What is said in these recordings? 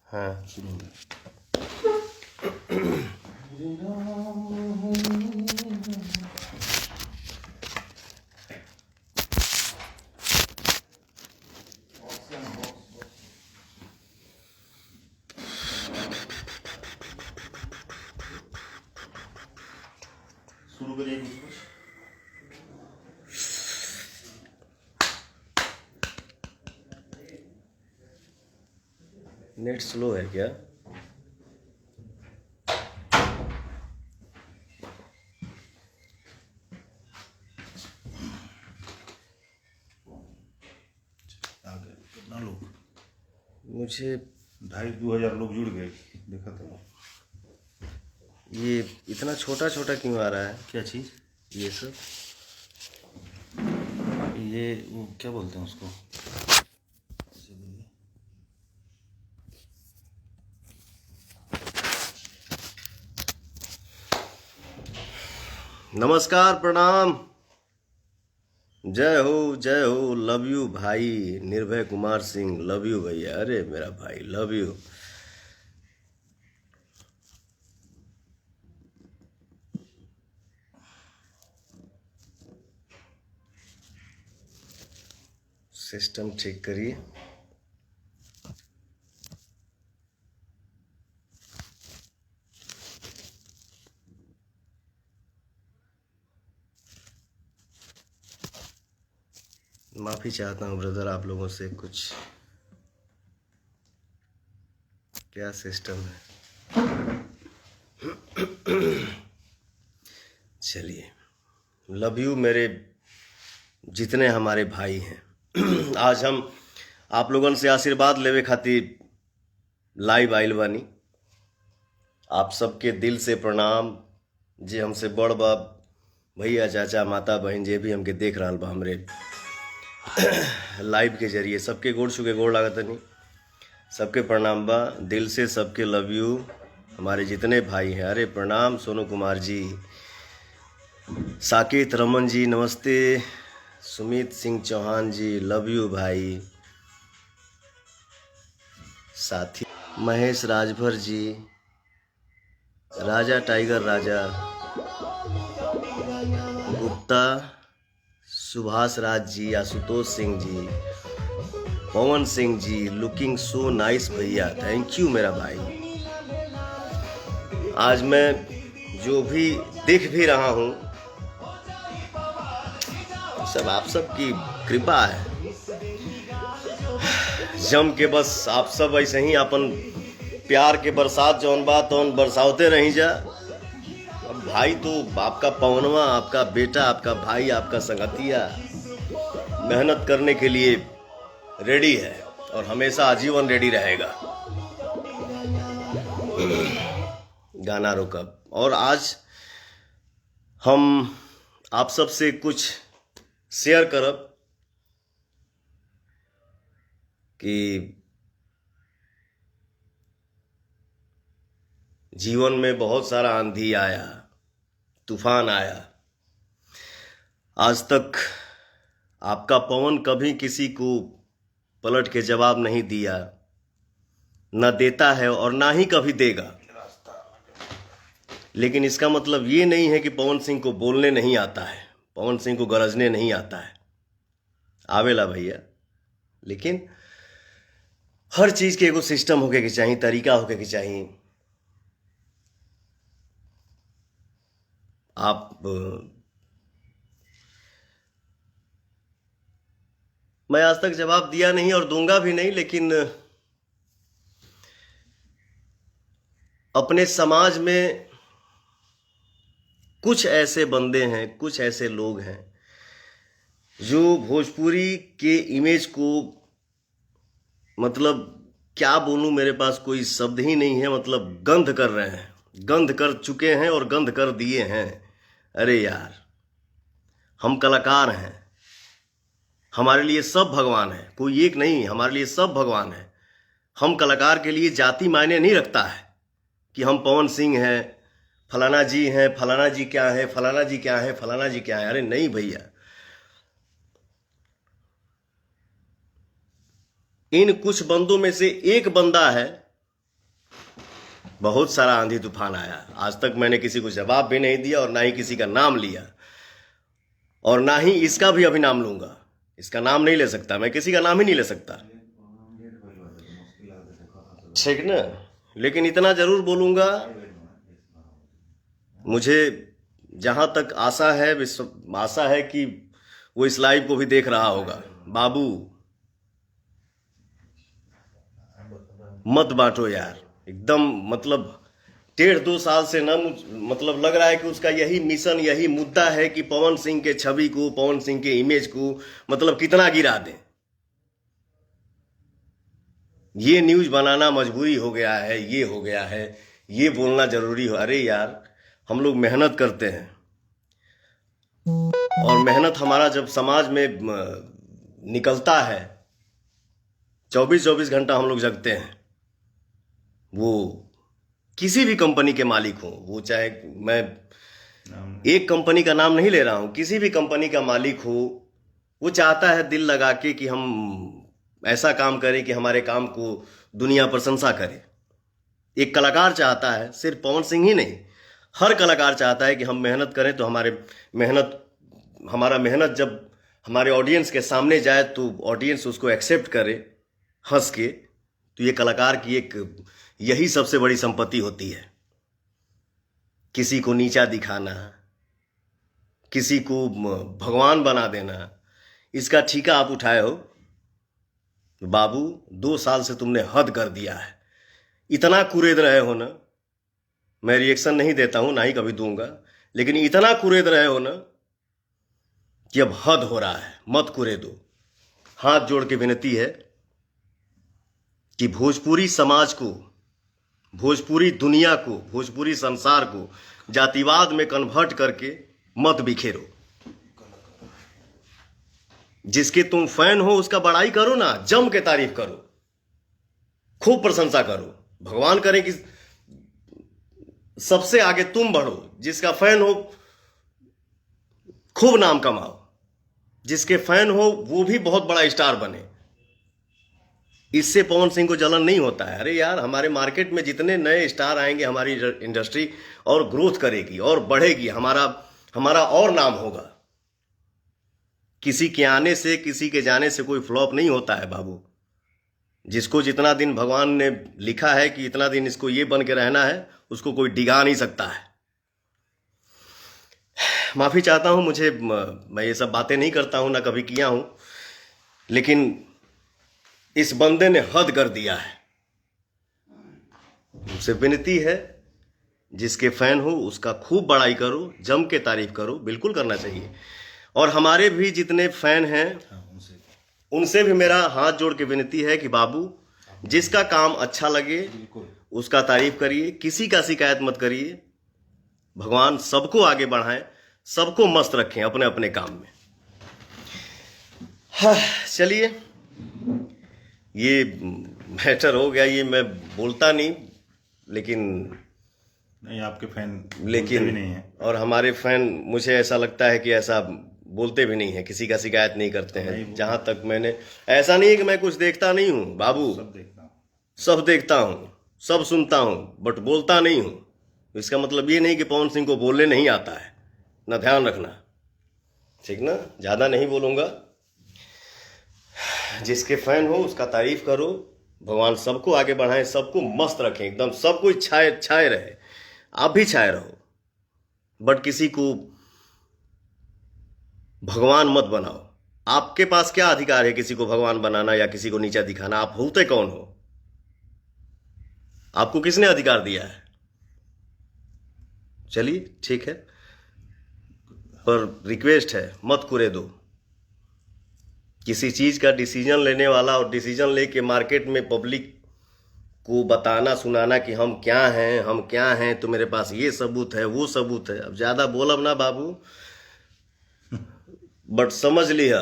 हाँ शुरू में। शुरू करिए कुछ। नेट स्लो है क्या? आगे कितना लोग? मुझे 2,500 लोग जुड़ गए, देखा था। ये इतना छोटा छोटा क्यों आ रहा है? क्या चीज़? ये सब ये वो क्या बोलते हैं उसको? नमस्कार, प्रणाम, जय हो, लव यू भाई। निर्भय कुमार सिंह, लव यू भैया। अरे मेरा भाई, लव यू। सिस्टम ठीक करिए। माफ़ी चाहता हूँ ब्रदर आप लोगों से। कुछ क्या सिस्टम है। चलिए, लव यू मेरे जितने हमारे भाई हैं। आज हम आप लोगन से आशीर्वाद लेवे खातिर लाइव आइल बानी। आप सबके दिल से प्रणाम। जे हमसे बड़ बाप, भैया, चाचा, माता, बहन, जे भी हमके देख रहा बा हमरे लाइव के जरिए, सबके गोड़ छू के गोड़ लागत नहीं। सबके प्रणाम बा दिल से, सबके लव यू। हमारे जितने भाई हैं, अरे प्रणाम सोनू कुमार जी, साकेत रमन जी नमस्ते, सुमित सिंह चौहान जी लव यू भाई, साथी महेश राजभर जी, राजा टाइगर राजा Gupta, Subhash Raj ji, Ashutosh Singh ji, Pawan Singh ji, looking so nice भैया, थैंक यू मेरा भाई। आज मैं जो भी दिख भी रहा हूँ सब आप सब की कृपा है। जम के बस आप सब ऐसे ही अपन प्यार के बरसात जौन बात तौन बरसावते रही जा। अब भाई तो आपका पवनवा, आपका बेटा, आपका भाई, आपका संगतिया मेहनत करने के लिए रेडी है और हमेशा आजीवन रेडी रहेगा। गाना रोकब। और आज हम आप सब से कुछ शेयर करब कि जीवन में बहुत सारा आंधी आया, तूफान आया, आज तक आपका पवन कभी किसी को पलट के जवाब नहीं दिया, न देता है और ना ही कभी देगा। लेकिन इसका मतलब ये नहीं है कि पवन सिंह को बोलने नहीं आता है, पवन सिंह को गरजने नहीं आता है, आवेला भैया। लेकिन हर चीज के एगो सिस्टम होके के चाहिए, तरीका होके के चाहिए। आप मैं आज तक जवाब दिया नहीं और दूंगा भी नहीं, लेकिन अपने समाज में कुछ ऐसे बंदे हैं, कुछ ऐसे लोग हैं जो भोजपुरी के इमेज को, मतलब क्या बोलूं, मेरे पास कोई शब्द ही नहीं है, मतलब गंध कर रहे हैं, गंध कर चुके हैं और गंध कर दिए हैं। अरे यार, हम कलाकार हैं, हमारे लिए सब भगवान है, कोई एक नहीं, हमारे लिए सब भगवान है। हम कलाकार के लिए जाति मायने नहीं रखता है कि हम पवन सिंह हैं, फलाना जी हैं, फलाना जी क्या है, फलाना जी क्या है, फलाना जी क्या है। अरे नहीं भैया, इन कुछ बंदों में से एक बंदा है बहुत सारा आंधी तूफान आया, आज तक मैंने किसी को जवाब भी नहीं दिया और ना ही किसी का नाम लिया, और ना ही इसका भी अभी नाम लूंगा। इसका नाम नहीं ले सकता, मैं किसी का नाम ही नहीं ले सकता, ठीक ना। लेकिन इतना जरूर बोलूंगा, मुझे जहां तक आशा है, आशा है कि वो इस लाइव को भी देख रहा होगा। बाबू मत बांटो यार, एकदम मतलब 1.5-2 साल से ना मतलब लग रहा है कि उसका यही मिशन, यही मुद्दा है कि पवन सिंह के छवि को, पवन सिंह के इमेज को मतलब कितना गिरा दें। ये न्यूज बनाना मजबूरी हो गया है, ये हो गया है, ये बोलना जरूरी हो। अरे यार, हम लोग मेहनत करते हैं, और मेहनत हमारा जब समाज में निकलता है, 24-24 घंटा हम लोग जगते हैं। वो किसी भी कंपनी के मालिक हो, वो चाहे, मैं एक कंपनी का नाम नहीं ले रहा हूं, किसी भी कंपनी का मालिक हो, वो चाहता है दिल लगा के कि हम ऐसा काम करें कि हमारे काम को दुनिया प्रशंसा करे। एक कलाकार चाहता है, सिर्फ पवन सिंह ही नहीं, हर कलाकार चाहता है कि हम मेहनत करें तो हमारा मेहनत जब हमारे ऑडियंस के सामने जाए तो ऑडियंस उसको एक्सेप्ट करे हंस के। तो ये कलाकार की एक यही सबसे बड़ी संपत्ति होती है। किसी को नीचा दिखाना, किसी को भगवान बना देना, इसका ठेका आप उठाए हो। बाबू 2 साल से तुमने हद कर दिया है, इतना कुरेद रहे हो ना, मैं रिएक्शन नहीं देता हूं, ना ही कभी दूंगा, लेकिन इतना कुरेद रहे हो ना कि अब हद हो रहा है, मत कुरेदो। हाथ जोड़ के विनती है कि भोजपुरी समाज को, भोजपुरी दुनिया को, भोजपुरी संसार को जातिवाद में कन्वर्ट करके मत बिखेरो। जिसके तुम फैन हो उसका बड़ाई करो ना, जम के तारीफ करो, खूब प्रशंसा करो। भगवान करे कि सबसे आगे तुम बढ़ो, जिसका फैन हो खूब नाम कमाओ, जिसके फैन हो वो भी बहुत बड़ा स्टार बने। इससे पवन सिंह को जलन नहीं होता है। अरे यार, हमारे मार्केट में जितने नए स्टार आएंगे, हमारी इंडस्ट्री और ग्रोथ करेगी और बढ़ेगी, हमारा और नाम होगा। किसी के आने से, किसी के जाने से कोई फ्लॉप नहीं होता है बाबू। जिसको जितना दिन भगवान ने लिखा है कि इतना दिन इसको ये बन के रहना है, उसको कोई डिगा नहीं सकता है। माफी चाहता हूं, मैं ये सब बातें नहीं करता हूं, ना कभी किया हूं, लेकिन इस बंदे ने हद कर दिया है। मुझसे विनती है, जिसके फैन हो उसका खूब बड़ाई करो, जम के तारीफ करो, बिल्कुल करना चाहिए। और हमारे भी जितने फैन हैं उनसे भी मेरा हाथ जोड़ के विनती है कि बाबू, जिसका काम अच्छा लगे उसका तारीफ करिए, किसी का शिकायत मत करिए। भगवान सबको आगे बढ़ाएं, सबको मस्त रखें अपने अपने काम में। हाँ, चलिए, ये मैटर हो गया। ये मैं बोलता नहीं, लेकिन नहीं, आपके फैन लेकिन भी नहीं है, और हमारे फैन, मुझे ऐसा लगता है कि ऐसा बोलते भी नहीं है, किसी का शिकायत नहीं करते हैं। जहां तक मैंने, ऐसा नहीं है कि मैं कुछ देखता नहीं हूं बाबू, सब देखता हूँ, सब देखता हूं, सब सुनता हूं, बट बोलता नहीं हूं। इसका मतलब ये नहीं कि पवन सिंह को बोलने नहीं आता है, ना, ध्यान रखना, ठीक ना। ज्यादा नहीं बोलूंगा। जिसके फैन हो उसका तारीफ करो। भगवान सबको आगे बढ़ाएं, सबको मस्त रखें, एकदम सब कोई छाए रहे, आप भी छाए रहो, बट किसी को भगवान मत बनाओ। आपके पास क्या अधिकार है किसी को भगवान बनाना या किसी को नीचा दिखाना? आप होते कौन हो? आपको किसने अधिकार दिया है? चलिए ठीक है, पर रिक्वेस्ट है, मत कुरेदो। किसी चीज का डिसीजन लेने वाला और डिसीजन लेके मार्केट में पब्लिक को बताना सुनाना कि हम क्या हैं, तो मेरे पास ये सबूत है, वो सबूत है। अब ज्यादा बोलब ना बाबू, बट समझ लिया,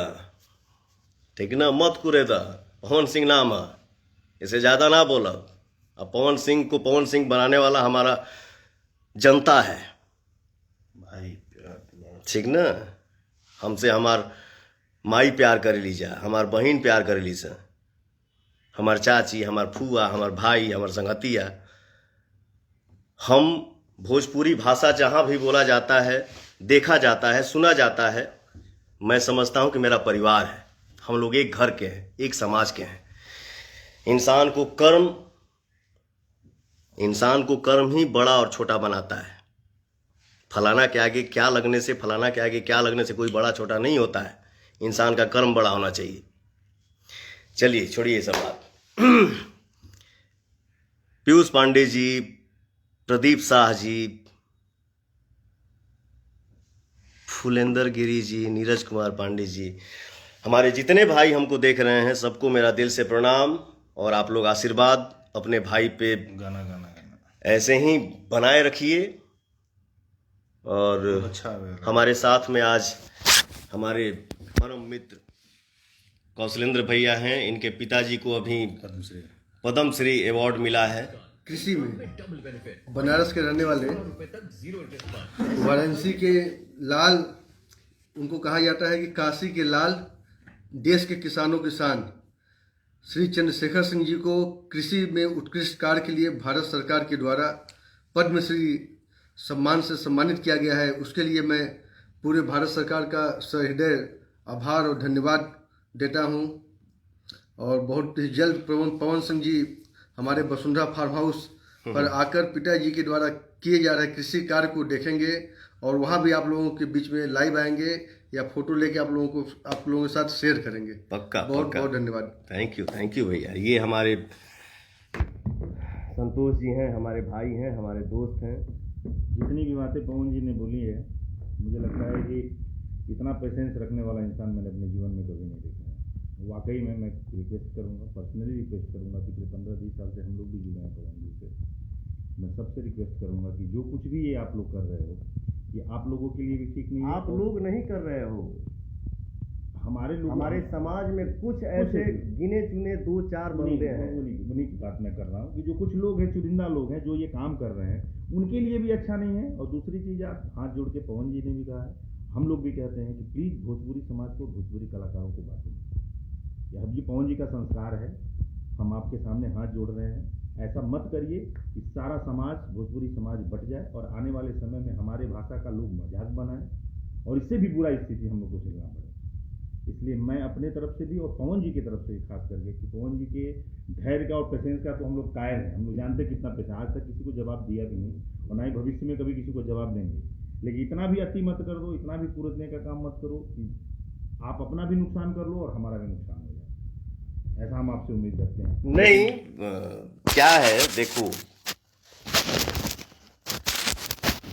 ठीक ना, मत कुरेदा। पवन सिंह नाम है, इसे ज्यादा ना बोलब। अब पवन सिंह को पवन सिंह बनाने वाला हमारा जनता है भाई, ठीक ना। हमसे हमार माई प्यार कर लीजा, हमार बहन प्यार कर लीजा, हमार चाची, हमार फुआ, हमार भाई, हमार संगतिया, हम भोजपुरी भाषा जहाँ भी बोला जाता है, देखा जाता है, सुना जाता है, मैं समझता हूँ कि मेरा परिवार है। हम लोग एक घर के हैं, एक समाज के हैं। इंसान को कर्म ही बड़ा और छोटा बनाता है। फलाना के आगे क्या लगने से, फलाना के आगे क्या लगने से कोई बड़ा छोटा नहीं होता है। इंसान का कर्म बड़ा होना चाहिए। चलिए छोड़िए ये सब बात। पीयूष पांडे जी, प्रदीप शाह जी, फुलेंदर गिरी जी, नीरज कुमार पांडे जी, हमारे जितने भाई हमको देख रहे हैं, सबको मेरा दिल से प्रणाम। और आप लोग आशीर्वाद अपने भाई पे गाना गाना गाना ऐसे ही बनाए रखिए। और अच्छा है। हमारे साथ में आज हमारे परम मित्र कौशलेंद्र भैया हैं। इनके पिताजी को अभी पद्मश्री पद्मश्री अवार्ड मिला है। कृषि में बनारस के रहने वाले वाराणसी के लाल, उनको कहा जाता है कि काशी के लाल, देश के किसानों के शान, श्री चंद्रशेखर सिंह जी को कृषि में उत्कृष्ट कार्य के लिए भारत सरकार के द्वारा पद्मश्री सम्मान से सम्मानित किया गया है। उसके लिए मैं पूरे भारत सरकार का सहृदय आभार और धन्यवाद देता हूं। और बहुत ही जल्द पवन सिंह जी हमारे वसुंधरा फार्म हाउस पर आकर पिताजी के द्वारा किए जा रहे कृषि कार्य को देखेंगे और वहां भी आप लोगों के बीच में लाइव आएंगे या फोटो लेके आप लोगों के साथ शेयर करेंगे। पक्का बहुत पक्का। बहुत धन्यवाद। थैंक यू भैया। ये हमारे संतोष जी हैं, हमारे भाई हैं, हमारे दोस्त हैं। जितनी भी बातें पवन जी ने बोली है, मुझे लगता है कि इतना पेशेंस रखने वाला इंसान मैंने अपने जीवन में कभी नहीं देखा है। वाकई में मैं रिक्वेस्ट करूंगा, पर्सनली रिक्वेस्ट करूंगा। पिछले 15-20 साल से हम लोग भी जुड़े हैं पवन जी से। मैं सबसे रिक्वेस्ट करूंगा कि जो कुछ भी ये आप लोग कर रहे हो, ये आप लोगों के लिए भी ठीक नहीं है। आप लोग नहीं कर रहे हो, हमारे लोग, हमारे समाज में कुछ ऐसे गिने चुने 2-4 बंदे हैं। उन्हीं की बात मैं कर रहा हूँ कि जो कुछ लोग हैं, चुनिंदा लोग हैं, जो ये काम कर रहे हैं, उनके लिए भी अच्छा नहीं है। और दूसरी चीज़, आप हाथ जोड़ के पवन जी ने भी कहा है, हम लोग भी कहते हैं कि प्लीज़ भोजपुरी समाज को, भोजपुरी कलाकारों को बांटें। अब ये पवन जी का संस्कार है, हम आपके सामने हाथ जोड़ रहे हैं। ऐसा मत करिए कि सारा समाज, भोजपुरी समाज बट जाए और आने वाले समय में हमारे भाषा का लोग मजाक बनाएं और इससे भी बुरा स्थिति हम लोग को झेलना पड़े। इसलिए मैं अपने तरफ से भी और पवन जी की तरफ से भी खास करके, कि पवन जी के धैर्य का और पेशेंस का तो हम लोग कायल हैं। हम लोग जानते हैं कितना पेशेंस, आज तक किसी को जवाब दिया भी नहीं और ना ही भविष्य में कभी किसी को जवाब देंगे। लेकिन इतना भी अति मत कर दो, इतना भी कूदने का काम मत करो कि आप अपना भी नुकसान कर लो और हमारा भी नुकसान हो जाए। ऐसा हम आपसे उम्मीद रखते हैं। नहीं, क्या है, देखो,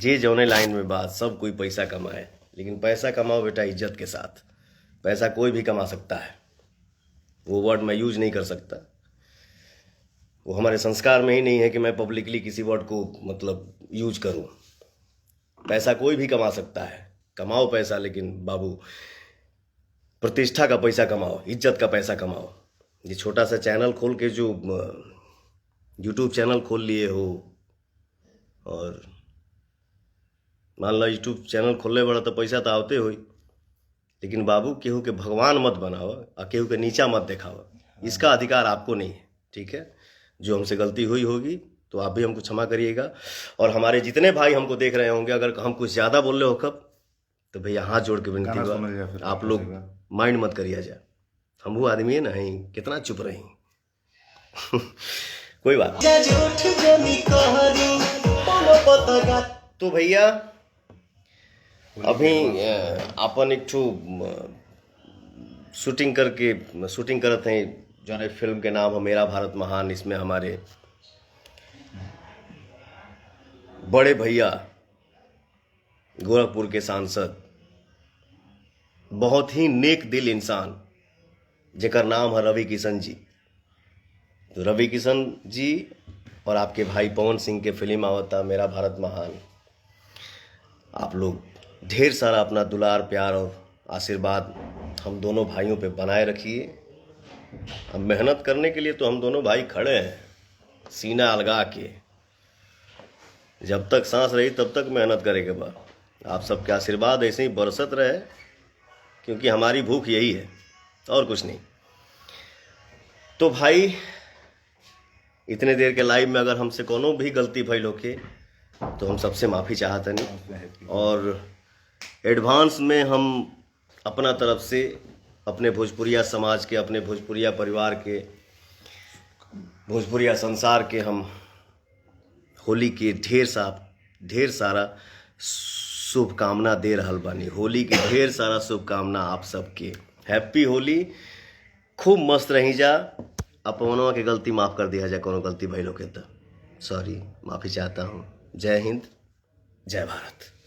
जे जौने लाइन में बात, सब कोई पैसा कमाए, लेकिन पैसा कमाओ बेटा इज्जत के साथ। पैसा कोई भी कमा सकता है, वो वर्ड मैं यूज नहीं कर सकता। वो हमारे संस्कार में ही नहीं है कि मैं पब्लिकली किसी वर्ड को मतलब यूज करूं। पैसा कोई भी कमा सकता है, कमाओ पैसा, लेकिन बाबू प्रतिष्ठा का पैसा कमाओ, इज्जत का पैसा कमाओ। ये छोटा सा चैनल खोल के जो यूट्यूब चैनल खोल लिए हो, और मान लो यूट्यूब चैनल खोलने बड़ा तो पैसा तो आवते हो, लेकिन बाबू केहू के भगवान मत बनाओ और केहू के नीचा मत दिखाओ। इसका अधिकार आपको नहीं है, ठीक है। जो हमसे गलती हुई होगी तो आप भी हमको क्षमा करिएगा। और हमारे जितने भाई हमको देख रहे होंगे, अगर हम कुछ ज़्यादा बोल रहे हो कब, तो भैया हाथ जोड़ के विनती गाना सुना जाए फिर आप लोग माइंड मत करिए जा। हम वो आदमी है नहीं, कितना चुप रही कोई बात। तो भैया अभी अपन एक ठू शूटिंग करते हैं, जो है फिल्म के नाम है मेरा भारत महान। इसमें हमारे बड़े भैया गोरखपुर के सांसद, बहुत ही नेक दिल इंसान, जेकर नाम है रवि किशन जी। तो रवि किशन जी और आपके भाई पवन सिंह के फिल्म आवता मेरा भारत महान। आप लोग ढेर सारा अपना दुलार, प्यार और आशीर्वाद हम दोनों भाइयों पे बनाए रखिए। अब मेहनत करने के लिए तो हम दोनों भाई खड़े हैं, सीना अलगा के। जब तक सांस रही तब तक मेहनत करेंगे बा। आप सबके आशीर्वाद ऐसे ही बरसत रहे, क्योंकि हमारी भूख यही है और कुछ नहीं। तो भाई इतने देर के लाइव में अगर हमसे कोनो भी गलती भइल होके तो हम सबसे माफ़ी चाहतनी और एडवांस में हम अपना तरफ से अपने भोजपुरिया समाज के, अपने भोजपुरिया परिवार के, भोजपुरिया संसार के हम होली के ढेर सारा शुभकामना दे रहल बानी। होली के ढेर सारा शुभकामना आप सबके। हैप्पी होली। खूब मस्त रही जा। अपनवा के गलती माफ़ कर दिया जाए, कोनो गलती भइलो के तो सॉरी, माफ़ी चाहता हूँ। जय हिंद, जय भारत।